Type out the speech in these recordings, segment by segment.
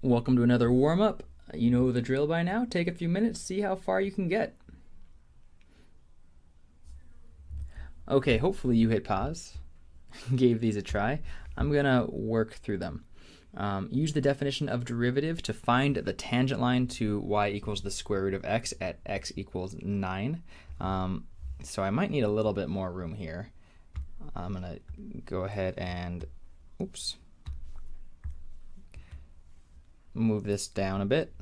Welcome to another warm-up. You know the drill by now. Take a few minutes, see how far you can get. Okay, hopefully you hit pause, gave these a try. I'm gonna work through them. Use the definition of derivative to find the tangent line to y equals the square root of x at x equals 9. So I might need a little bit more room here. I'm gonna go ahead and, move this down a bit.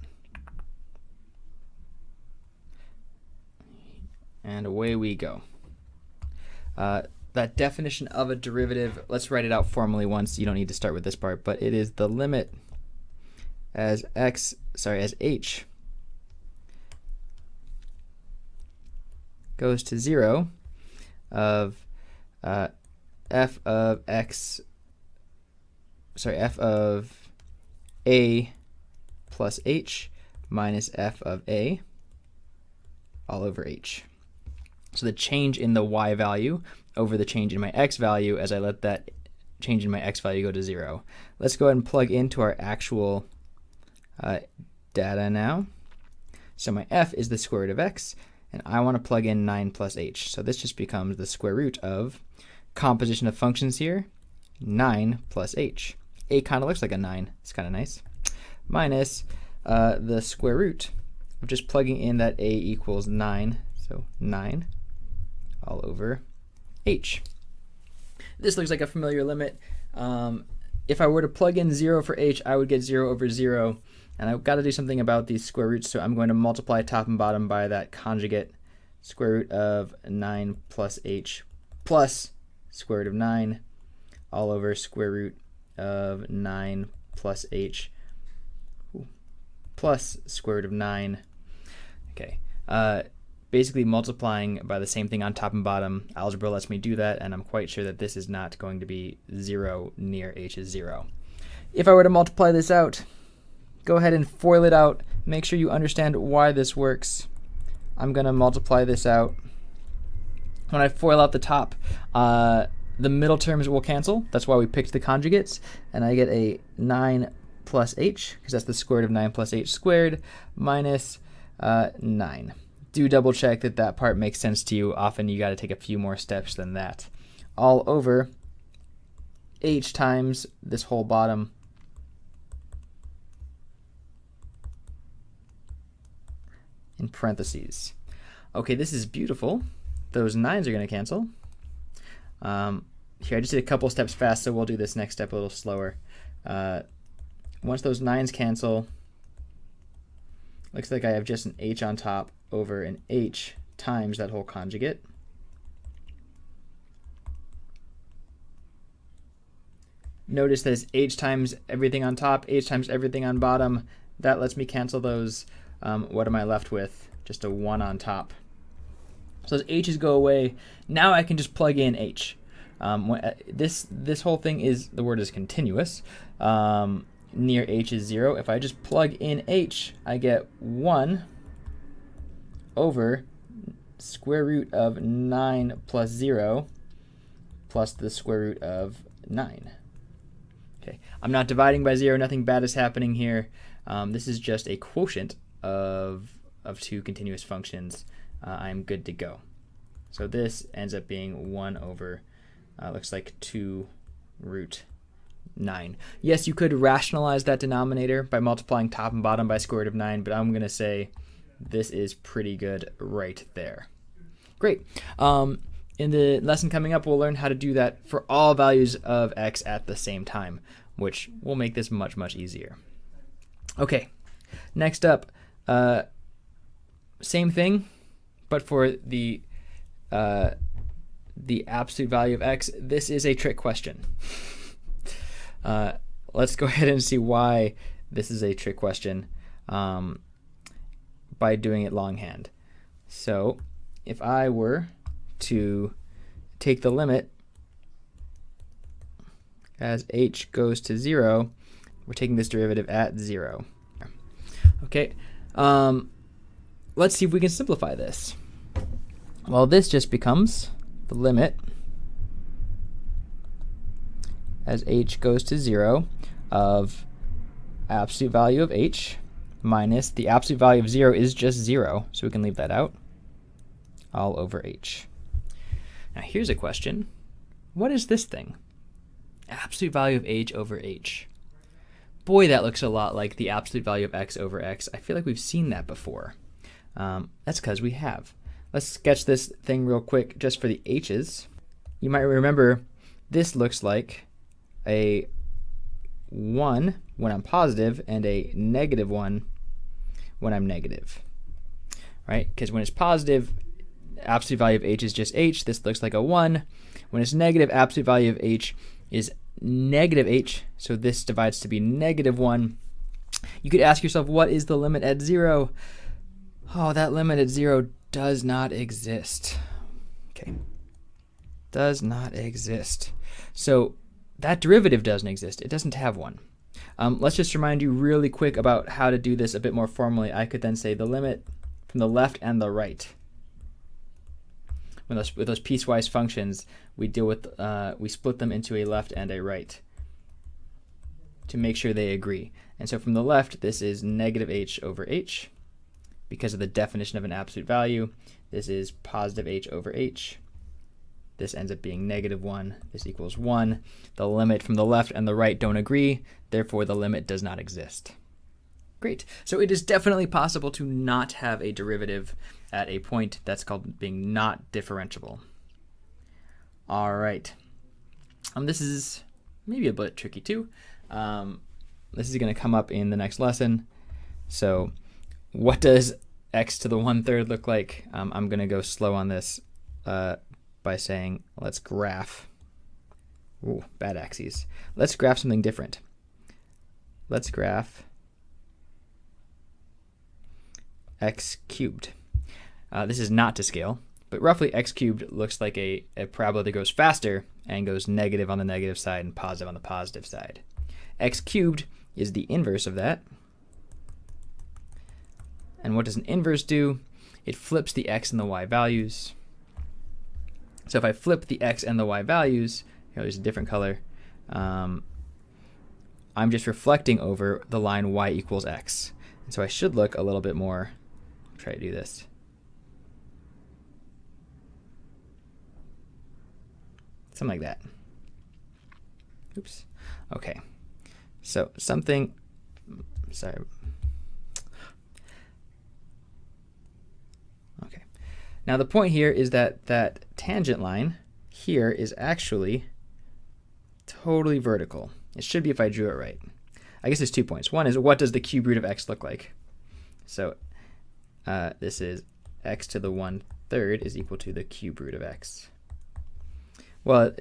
And away we go. That definition of a derivative, let's write it out formally once. You don't need to start with this part, but it is the limit as h goes to 0 of f of a plus h minus f of a all over h. So the change in the y value over the change in my x value as I let that change in my x value go to 0. Let's go ahead and plug into our actual data now. So my f is the square root of x, and I want to plug in 9 plus h. So this just becomes the square root of composition of functions here, 9 plus h. A kind of looks like a 9. It's kind of nice. Minus the square root of just plugging in that a equals 9. So 9 all over h. This looks like a familiar limit. If I were to plug in 0 for h, I would get 0 over 0. And I've got to do something about these square roots, so I'm going to multiply top and bottom by that conjugate square root of 9 plus h plus square root of 9 all over square root of 9 plus h plus square root of 9. Okay. Basically multiplying by the same thing on top and bottom. Algebra lets me do that, and I'm quite sure that this is not going to be 0 near h is 0. If I were to multiply this out, go ahead and FOIL it out. Make sure you understand why this works. I'm going to multiply this out. When I FOIL out the top, the middle terms will cancel. That's why we picked the conjugates. And I get a 9 plus h, because that's the square root of 9 plus h squared, minus 9. Do double check that that part makes sense to you. Often you got to take a few more steps than that. All over h times this whole bottom in parentheses. Okay, this is beautiful. Those 9s are going to cancel. Here, I just did a couple steps fast, so we'll do this next step a little slower. Once those 9s cancel, looks like I have just an h on top over an h times that whole conjugate. Notice that it's h times everything on top, h times everything on bottom. That lets me cancel those. What am I left with? Just a 1 on top. So those h's go away. Now I can just plug in h. This whole thing is, the word is continuous. Near h is 0. If I just plug in h, I get 1 over square root of 9 plus 0 plus the square root of 9. Okay, I'm not dividing by 0. Nothing bad is happening here. This is just a quotient of two continuous functions. I'm good to go. So this ends up being 1 over, looks like 2 root 9. Yes, you could rationalize that denominator by multiplying top and bottom by square root of 9, but I'm going to say this is pretty good right there. Great. In the lesson coming up, we'll learn how to do that for all values of x at the same time, which will make this much, much easier. Okay, next up, same thing, but for the absolute value of x. This is a trick question. Let's go ahead and see why this is a trick question by doing it longhand. So if I were to take the limit as h goes to 0, we're taking this derivative at 0. Okay, let's see if we can simplify this. Well, this just becomes the limit as h goes to 0 of absolute value of h minus the absolute value of 0 is just 0, so we can leave that out, all over h. Now here's a question. What is this thing? Absolute value of h over h. Boy, that looks a lot like the absolute value of x over x. I feel like we've seen that before. That's because we have. Let's sketch this thing real quick just for the h's. You might remember this looks like a 1 when I'm positive and a negative 1 when I'm negative, right? Because when it's positive, absolute value of h is just h. This looks like a 1. When it's negative, absolute value of h is negative h, so this divides to be negative 1. You could ask yourself, what is the limit at 0? Oh, that limit at 0 does not exist. Okay, does not exist. So that derivative doesn't exist. It doesn't have one. Let's just remind you really quick about how to do this a bit more formally. I could then say the limit from the left and the right. With those piecewise functions, we deal with we split them into a left and a right to make sure they agree. And so from the left, this is negative h over h. Because of the definition of an absolute value, this is positive h over h. This ends up being negative 1. This equals 1. The limit from the left and the right don't agree, therefore the limit does not exist. Great. So it is definitely possible to not have a derivative at a point. That's called being not differentiable. All right. This is maybe a bit tricky too. This is going to come up in the next lesson. So what does x to the 1/3 look like? I'm going to go slow on this by saying let's graph. Ooh, bad axes. Let's graph something different. Let's graph x cubed. This is not to scale, but roughly x cubed looks like a parabola that goes faster and goes negative on the negative side and positive on the positive side. X cubed is the inverse of that. And what does an inverse do? It flips the x and the y values. So if I flip the x and the y values, here, there's a different color, I'm just reflecting over the line y equals x. And so I should look a little bit more, try to do this. Something like that. Oops. Okay. So something, sorry. Okay. Now the point here is that that tangent line here is actually totally vertical. It should be if I drew it right. I guess there's 2 points. One is, what does the cube root of x look like? So this is x to the 1/3 is equal to the cube root of x. Well,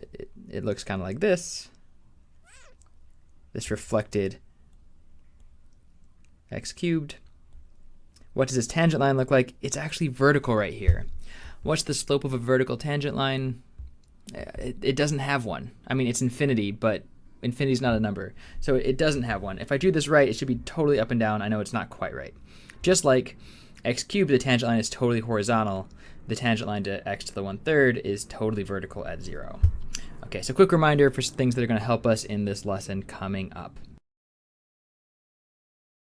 it looks kind of like this. This reflected x cubed. What does this tangent line look like? It's actually vertical right here. What's the slope of a vertical tangent line? It doesn't have one. I mean, it's infinity, but infinity is not a number. So it doesn't have one. If I drew this right, it should be totally up and down. I know it's not quite right. Just like x cubed, the tangent line is totally horizontal. The tangent line to x to the 1/3 is totally vertical at 0. Okay, so quick reminder for things that are going to help us in this lesson coming up.